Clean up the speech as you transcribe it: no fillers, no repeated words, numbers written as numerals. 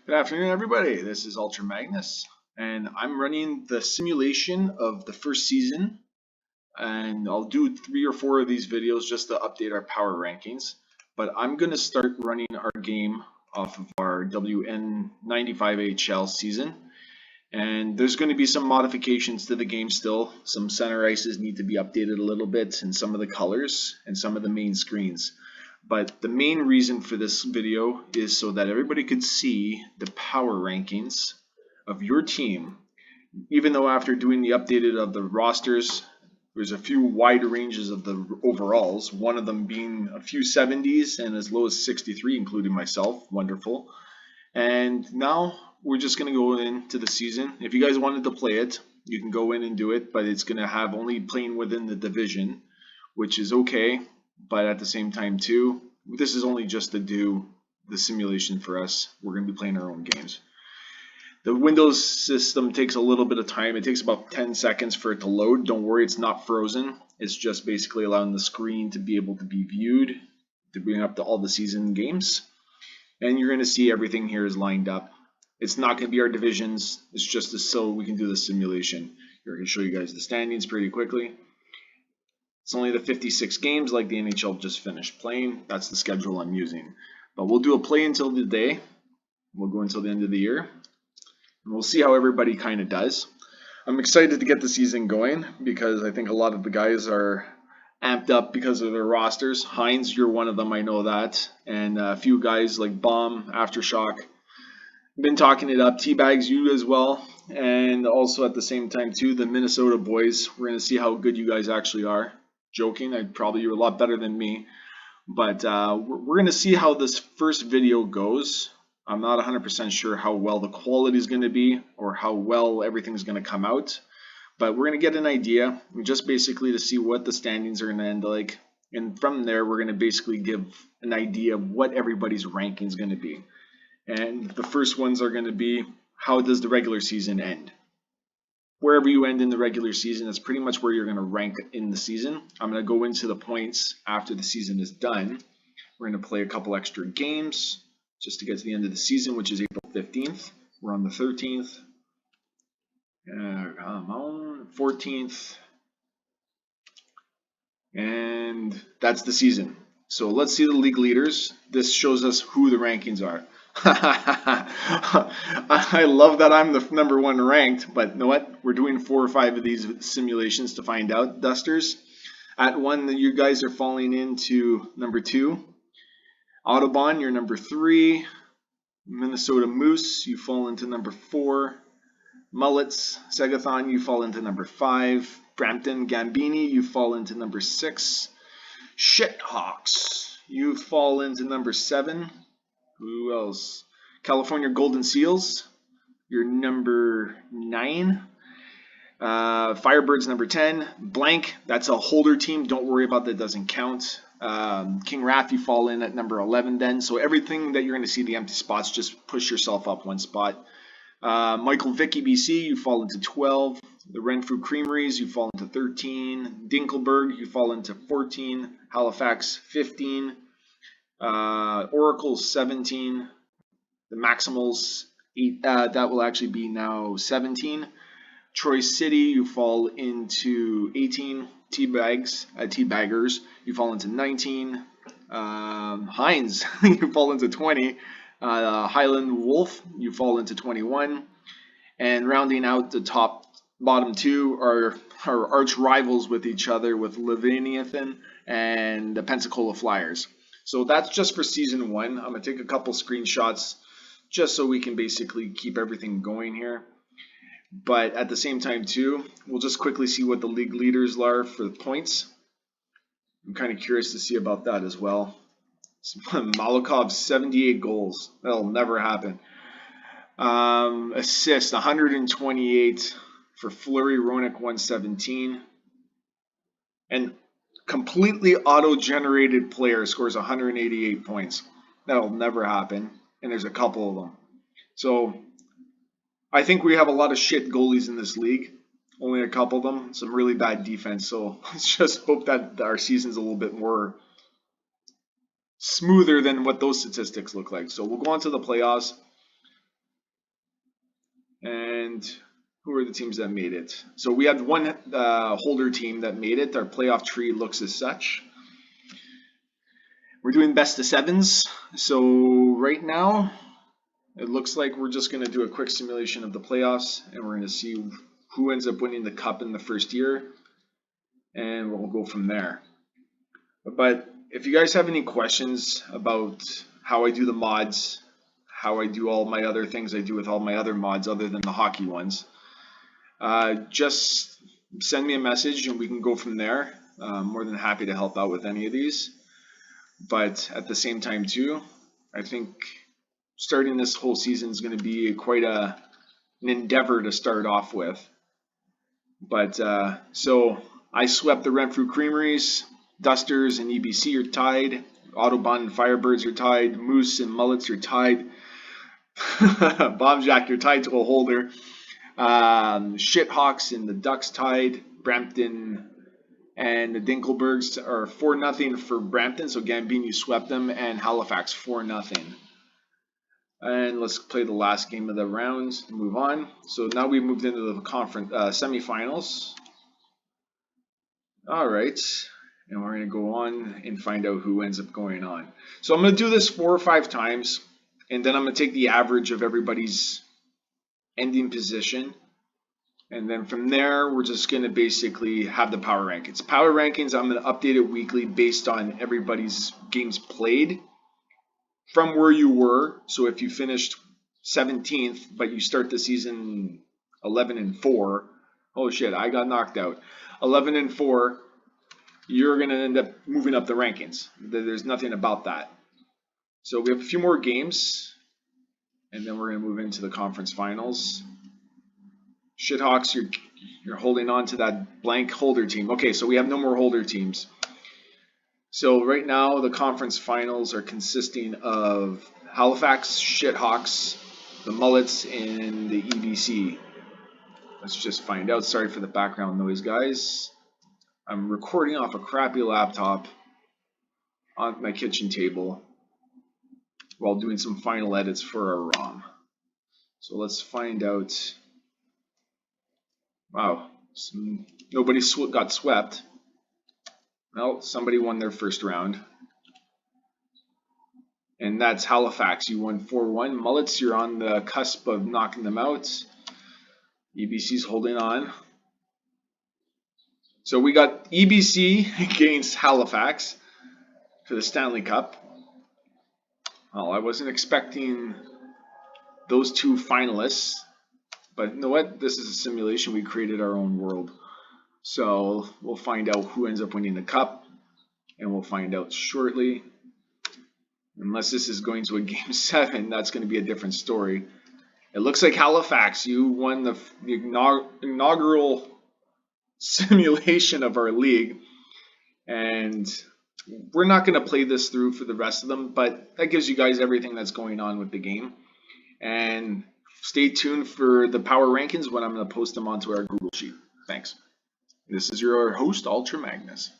Good afternoon, everybody. This is Ultra Magnus, and I'm running the simulation of the first season. And I'll do 3 or 4 of these videos just to update our power rankings. But I'm going to start running our game off of our WN95HL season. And there's going to be some modifications to the game still. Some center ices need to be updated a little bit, and some of the colors, and some of the main screens. But the main reason for this video is so that everybody could see the power rankings of your team. Even though after doing the updated of the rosters, there's a few wide ranges of the overalls, one of them being a few 70s and as low as 63, including myself. Wonderful. And now we're just going to go into the season. If you guys wanted to play it, you can go in and do it, but it's going to have only playing within the division, which is okay. But at the same time too, this is only just to do the simulation for us. We're going to be playing our own games. The Windows system takes a little bit of time. It takes about 10 seconds for it to load. Don't worry, it's not frozen. It's just basically allowing the screen to be able to be viewed to bring up to all the season games. And you're going to see everything here is lined up. It's not going to be our divisions. It's just so we can do the simulation. Here, I can show you guys the standings pretty quickly. It's only the 56 games like the NHL just finished playing. That's the schedule I'm using. But we'll do a play until the day. We'll go until the end of the year. And we'll see how everybody kind of does. I'm excited to get the season going because I think a lot of the guys are amped up because of their rosters. Hines, you're one of them, I know that. And a few guys like Bomb, Aftershock, been talking it up. Teabags, you as well. And also at the same time too, the Minnesota boys. We're going to see how good you guys actually are. Joking, you're a lot better than me. But we're going to see how this first video goes. I'm not 100% sure how well the quality is going to be or how well everything's going to come out. But we're going to get an idea, just basically to see what the standings are going to end like. And from there, we're going to basically give an idea of what everybody's ranking is going to be. And the first ones are going to be, how does the regular season end? Wherever you end in the regular season, that's pretty much where you're going to rank in the season. I'm going to go into the points after the season is done. We're going to play a couple extra games just to get to the end of the season, which is April 15th. We're on the 13th. Come on, 14th. And that's the season. So let's see the league leaders. This shows us who the rankings are. I love that I'm the #1 ranked, but you know what? We're doing 4 or 5 of these simulations to find out, Dusters. At 1, you guys are falling into #2. Autobahn, you're #3. Minnesota Moose, you fall into #4. Mullets, Segathon, you fall into #5. Brampton Gambini, you fall into #6. Shithawks, you fall into #7. Who else? California Golden Seals, you're #9. Firebirds #10. Blank, that's a holder team. Don't worry about that, doesn't count. King Wrath, you fall in at #11 then. So everything that you're going to see the empty spots, just push yourself up 1 spot. Michael Vicky BC, you fall into 12. The Renfrew Creameries, you fall into 13. Dinkelberg, you fall into 14. Halifax, 15. Oracle, 17. The Maximals, 8. That will actually be now 17. Troy City, you fall into 18. Teabaggers, you fall into 19. Hines, you fall into 20. Highland Wolf, you fall into 21. And rounding out the bottom 2 are our arch rivals with each other, with Leviathan and the Pensacola Flyers. So that's just for season 1. I'm going to take a couple screenshots just so we can basically keep everything going here. But at the same time too, we'll just quickly see what the league leaders are for the points. I'm kind of curious to see about that as well. Malakov, 78 goals. That'll never happen. Assist, 128 for Fleury. Roenick, 117. And completely auto-generated player scores 188 points. That'll never happen. And there's a couple of them. So I think we have a lot of shit goalies in this league. Only a couple of them. Some really bad defense. So let's just hope that our season's a little bit more smoother than what those statistics look like. So we'll go on to the playoffs. And who are the teams that made it? So we had one holder team that made it. Our playoff tree looks as such. We're doing best of sevens. So right now, it looks like we're just going to do a quick simulation of the playoffs, and we're going to see who ends up winning the cup in the first year, and we'll go from there. But if you guys have any questions about how I do the mods, how I do all my other things I do with all my other mods other than the hockey ones, just send me a message and we can go from there. I'm more than happy to help out with any of these. But at the same time too, I think starting this whole season is going to be quite an endeavor to start off with. But so I swept the Renfrew Creameries. Dusters and EBC are tied. Autobahn and Firebirds are tied. Moose and Mullets are tied. Bombjack, you're tied to a holder. Shithawks and the Ducks tied. Brampton and the Dinkelbergs are 4-0 for Brampton. So Gambino swept them, and Halifax 4-0. And let's play the last game of the round and move on. So now we've moved into the conference semifinals. All right. And we're going to go on and find out who ends up going on. So I'm going to do this 4 or 5 times, and then I'm going to take the average of everybody's ending position. And then from there, we're just going to basically have the power rankings. Power rankings, I'm going to update it weekly based on everybody's games played from where you were. So if you finished 17th, but you start the season 11-4, oh shit, I got knocked out. 11-4. You're going to end up moving up the rankings. There's nothing about that. So we have a few more games, and then we're going to move into the conference finals. Shithawks, you're holding on to that blank holder team. Okay, so we have no more holder teams. So right now, the conference finals are consisting of Halifax, Shithawks, the Mullets, and the EBC. Let's just find out. Sorry for the background noise, guys. I'm recording off a crappy laptop on my kitchen table while doing some final edits for our ROM. So let's find out. Wow, nobody got swept. Well, somebody won their first round. And that's Halifax. You won 4-1. Mullets, you're on the cusp of knocking them out. EBC's holding on. So we got EBC against Halifax for the Stanley Cup. Well, I wasn't expecting those two finalists. But you know what? This is a simulation. We created our own world. So we'll find out who ends up winning the cup. And we'll find out shortly. Unless this is going to a game 7, that's going to be a different story. It looks like Halifax, you won the inaugural simulation of our league. And we're not going to play this through for the rest of them, but that gives you guys everything that's going on with the game. And stay tuned for the power rankings when I'm going to post them onto our Google Sheet. Thanks. This is your host, Ultra Magnus.